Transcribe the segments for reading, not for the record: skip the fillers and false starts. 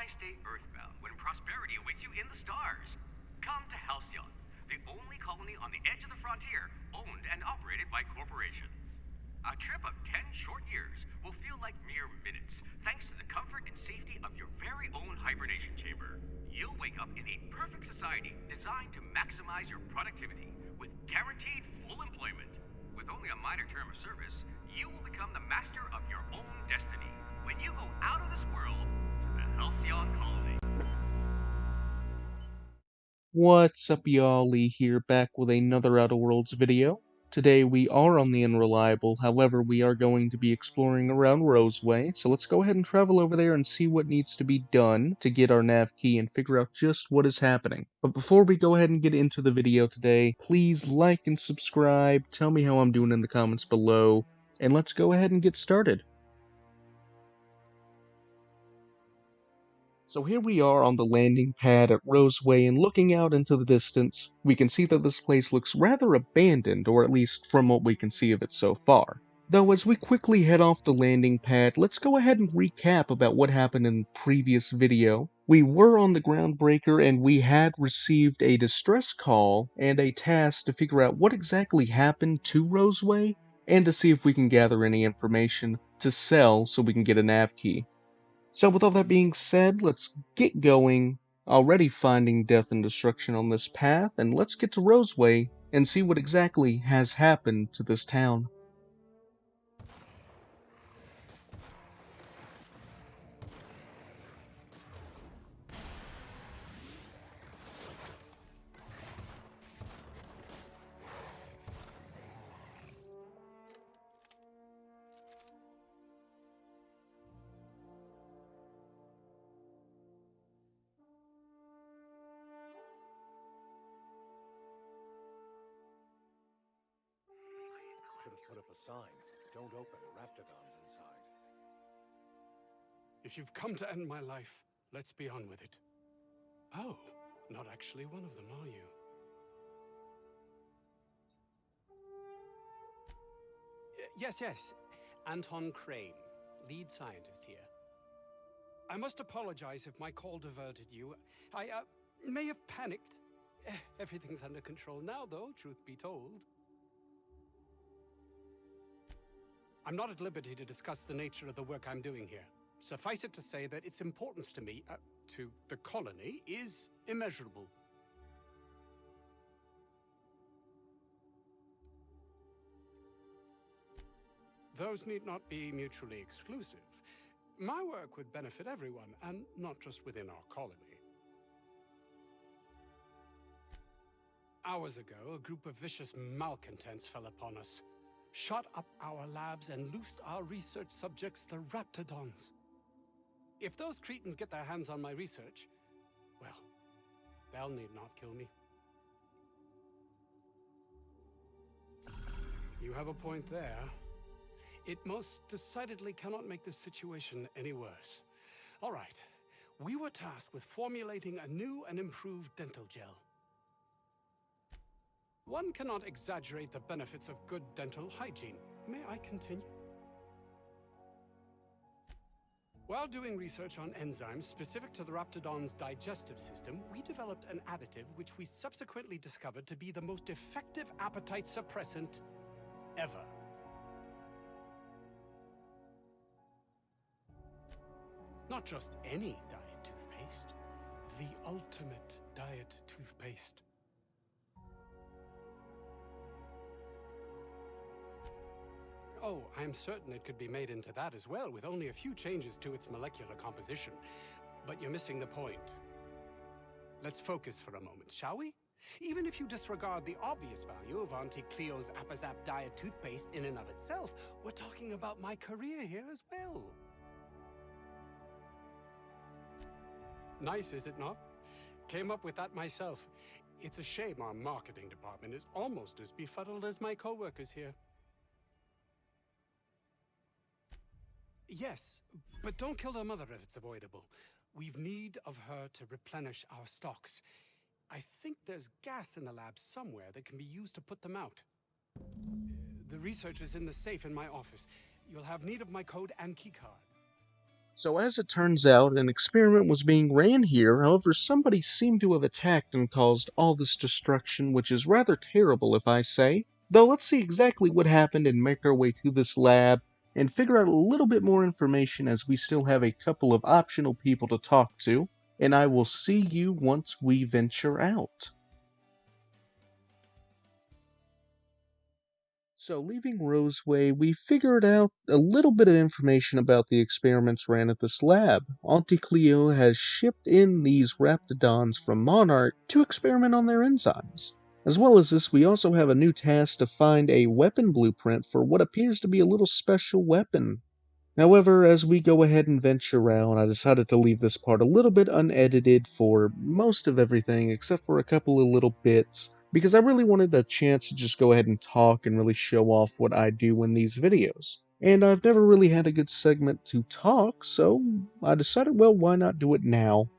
why stay earthbound when prosperity awaits you in the stars? Come to Halcyon, the only colony on the edge of the frontier, owned and operated by corporations. A trip of 10 short years will feel like mere minutes, thanks to the comfort and safety of your very own hibernation chamber. You'll wake up in a perfect society designed to maximize your productivity, with guaranteed full employment. With only a minor term of service, you will become the master of your own destiny when you go out of this world to the Halcyon colony. What's up, y'all? Lee here, back with another Outer Worlds video. Today we are on the Unreliable, however we are going to be exploring around Roseway, so let's go ahead and travel over there and see what needs to be done to get our nav key and figure out just what is happening. But before we go ahead and get into the video today, please like and subscribe, tell me how I'm doing in the comments below, and let's go ahead and get started. So here we are on the landing pad at Roseway, and looking out into the distance, we can see that this place looks rather abandoned, or at least from what we can see of it so far. Though as we quickly head off the landing pad, let's go ahead and recap about what happened in the previous video. We were on the Groundbreaker and we had received a distress call and a task to figure out what exactly happened to Roseway, and to see if we can gather any information to sell so we can get a nav key. So with all that being said, let's get going, already finding death and destruction on this path, and let's get to Roseway and see what exactly has happened to this town. Should have put up a sign. Don't open. Raptidons inside. If you've come to end my life, let's be on with it. Oh, not actually one of them, are you? Yes. Anton Crane, lead scientist here. I must apologize if my call diverted you. I may have panicked. Everything's under control now, though, truth be told. I'm not at liberty to discuss the nature of the work I'm doing here. Suffice it to say that its importance to me, to the colony, is immeasurable. Those need not be mutually exclusive. My work would benefit everyone, and not just within our colony. Hours ago, a group of vicious malcontents fell upon us, shot up our labs, and loosed our research subjects, the Raptidons. If those cretins get their hands on my research, well, they'll need not kill me. You have a point there. It most decidedly cannot make this situation any worse. All right, we were tasked with formulating a new and improved dental gel. One cannot exaggerate the benefits of good dental hygiene. May I continue? While doing research on enzymes specific to the Raptidon's digestive system, we developed an additive which we subsequently discovered to be the most effective appetite suppressant ever. Not just any diet toothpaste, the ultimate diet toothpaste. Oh, I'm certain it could be made into that as well, with only a few changes to its molecular composition. But you're missing the point. Let's focus for a moment, shall we? Even if you disregard the obvious value of Auntie Cleo's Appazap diet toothpaste in and of itself, we're talking about my career here as well. Nice, is it not? Came up with that myself. It's a shame our marketing department is almost as befuddled as my co-workers here. Yes, but don't kill their mother if it's avoidable. We've need of her to replenish our stocks. I think there's gas in the lab somewhere that can be used to put them out. The research is in the safe in my office. You'll have need of my code and keycard. So as it turns out, an experiment was being ran here, however somebody seemed to have attacked and caused all this destruction, which is rather terrible if I say. Though let's see exactly what happened and make our way to this lab, and figure out a little bit more information as we still have a couple of optional people to talk to, and I will see you once we venture out. So leaving Roseway, we figured out a little bit of information about the experiments ran at this lab. Auntie Cleo has shipped in these Raptidons from Monarch to experiment on their enzymes. As well as this, we also have a new task to find a weapon blueprint for what appears to be a little special weapon. However, as we go ahead and venture out, I decided to leave this part a little bit unedited for most of everything except for a couple of little bits, because I really wanted a chance to just go ahead and talk and really show off what I do in these videos. And I've never really had a good segment to talk, so I decided, well, why not do it now?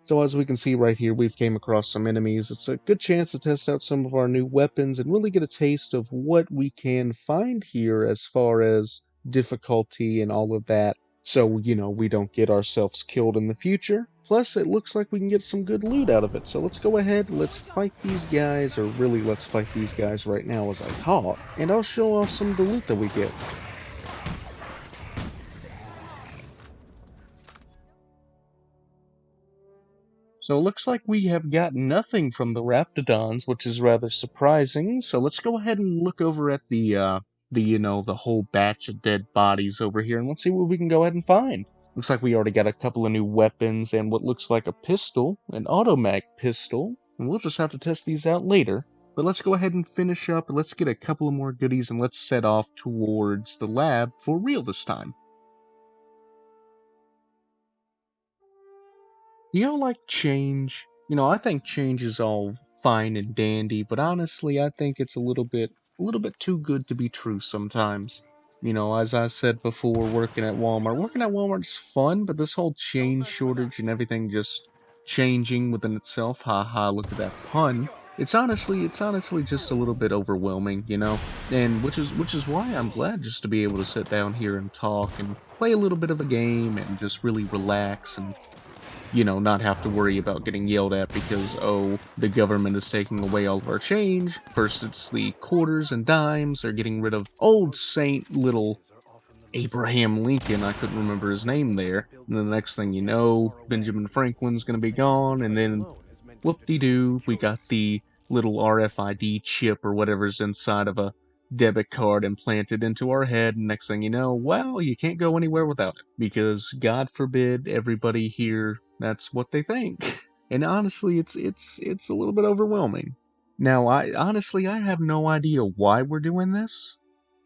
So as we can see right here, we've came across some enemies. It's a good chance to test out some of our new weapons and really get a taste of what we can find here as far as difficulty and all of that. So, we don't get ourselves killed in the future. Plus, it looks like we can get some good loot out of it. So let's go ahead, let's fight these guys, or really let's fight these guys right now as I talk. And I'll show off some of the loot that we get. So it looks like we have got nothing from the Raptidons, which is rather surprising. So let's go ahead and look over at the whole batch of dead bodies over here, and let's see what we can go ahead and find. Looks like we already got a couple of new weapons and what looks like a pistol, an automag pistol, and we'll just have to test these out later. But let's go ahead and finish up, let's get a couple of more goodies, and let's set off towards the lab for real this time. Like change? I think change is all fine and dandy, but honestly, I think it's a little bit too good to be true sometimes. As I said before, working at Walmart is fun, but this whole change shortage and everything just changing within itself, haha, look at that pun. It's honestly just a little bit overwhelming, and which is why I'm glad just to be able to sit down here and talk and play a little bit of a game and just really relax and not have to worry about getting yelled at because, oh, the government is taking away all of our change. First it's the quarters and dimes, they're getting rid of old Saint little Abraham Lincoln, I couldn't remember his name there. And then the next thing you know, Benjamin Franklin's gonna be gone, and then whoop-de-doo, we got the little RFID chip or whatever's inside of a debit card implanted into our head, and next thing you know, well, you can't go anywhere without it, because God forbid everybody here, that's what they think. And honestly, it's a little bit overwhelming. Now, I have no idea why we're doing this.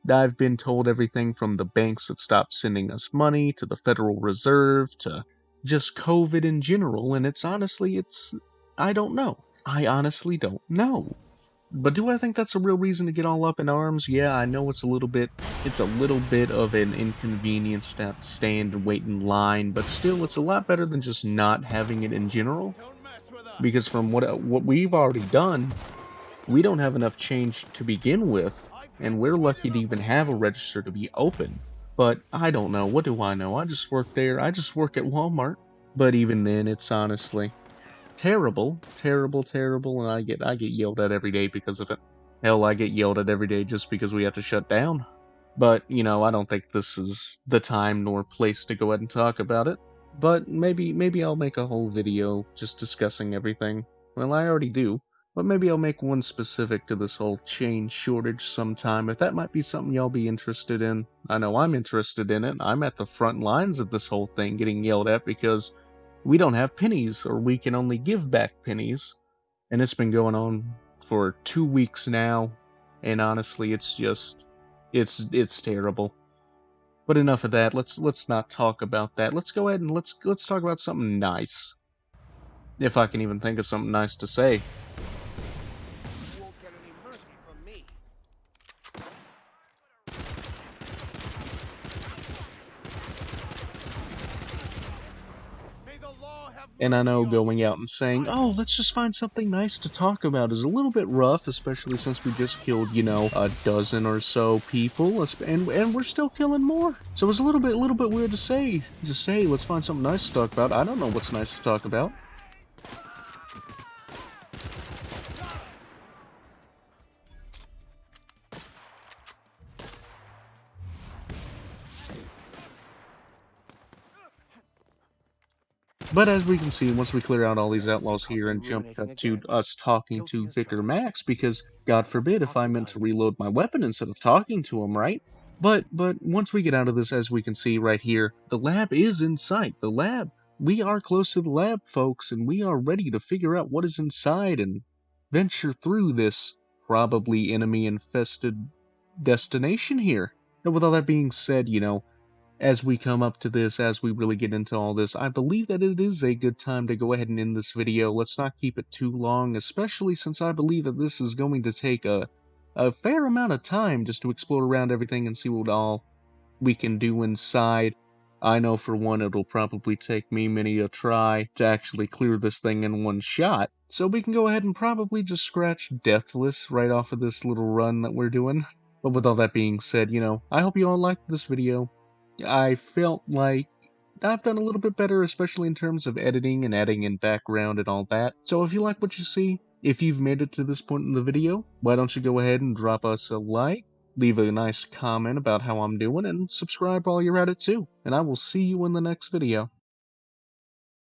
I've been told everything from the banks have stopped sending us money, to the Federal Reserve, to just COVID in general, and I don't know. I honestly don't know. But do I think that's a real reason to get all up in arms? Yeah, I know it's a little bit of an inconvenience to have to stand and wait in line, but still, it's a lot better than just not having it in general. Because from what we've already done, we don't have enough change to begin with, and we're lucky to even have a register to be open. But I don't know, what do I know? I just work there, I just work at Walmart. But even then, it's honestly terrible, and I get yelled at every day because of it. Hell, I get yelled at every day just because we have to shut down. But, I don't think this is the time nor place to go ahead and talk about it. But maybe I'll make a whole video just discussing everything. Well, I already do. But maybe I'll make one specific to this whole change shortage sometime, if that might be something y'all be interested in. I know I'm interested in it. I'm at the front lines of this whole thing getting yelled at because we don't have pennies, or we can only give back pennies. And it's been going on for 2 weeks now, and honestly, it's terrible. But enough of that. Let's not talk about that. Let's go ahead and let's talk about something nice. If I can even think of something nice to say. You won't get any mercy from me. May the And I know going out and saying, oh, let's just find something nice to talk about is a little bit rough, especially since we just killed, a dozen or so people, and we're still killing more. So it's a little bit weird to say, let's find something nice to talk about. I don't know what's nice to talk about. But as we can see, once we clear out all these outlaws here and jump cut to us talking to Vicar Max, because God forbid if I meant to reload my weapon instead of talking to him, right? But once we get out of this, as we can see right here, the lab is in sight. The lab, we are close to the lab, folks, and we are ready to figure out what is inside and venture through this probably enemy-infested destination here. And with all that being said, as we come up to this, as we really get into all this, I believe that it is a good time to go ahead and end this video. Let's not keep it too long, especially since I believe that this is going to take a fair amount of time just to explore around everything and see what all we can do inside. I know for one it'll probably take me many a try to actually clear this thing in one shot, so we can go ahead and probably just scratch Deathless right off of this little run that we're doing. But with all that being said, I hope you all liked this video. I felt like I've done a little bit better, especially in terms of editing and adding in background and all that. So if you like what you see, if you've made it to this point in the video, why don't you go ahead and drop us a like, leave a nice comment about how I'm doing, and subscribe while you're at it too. And I will see you in the next video.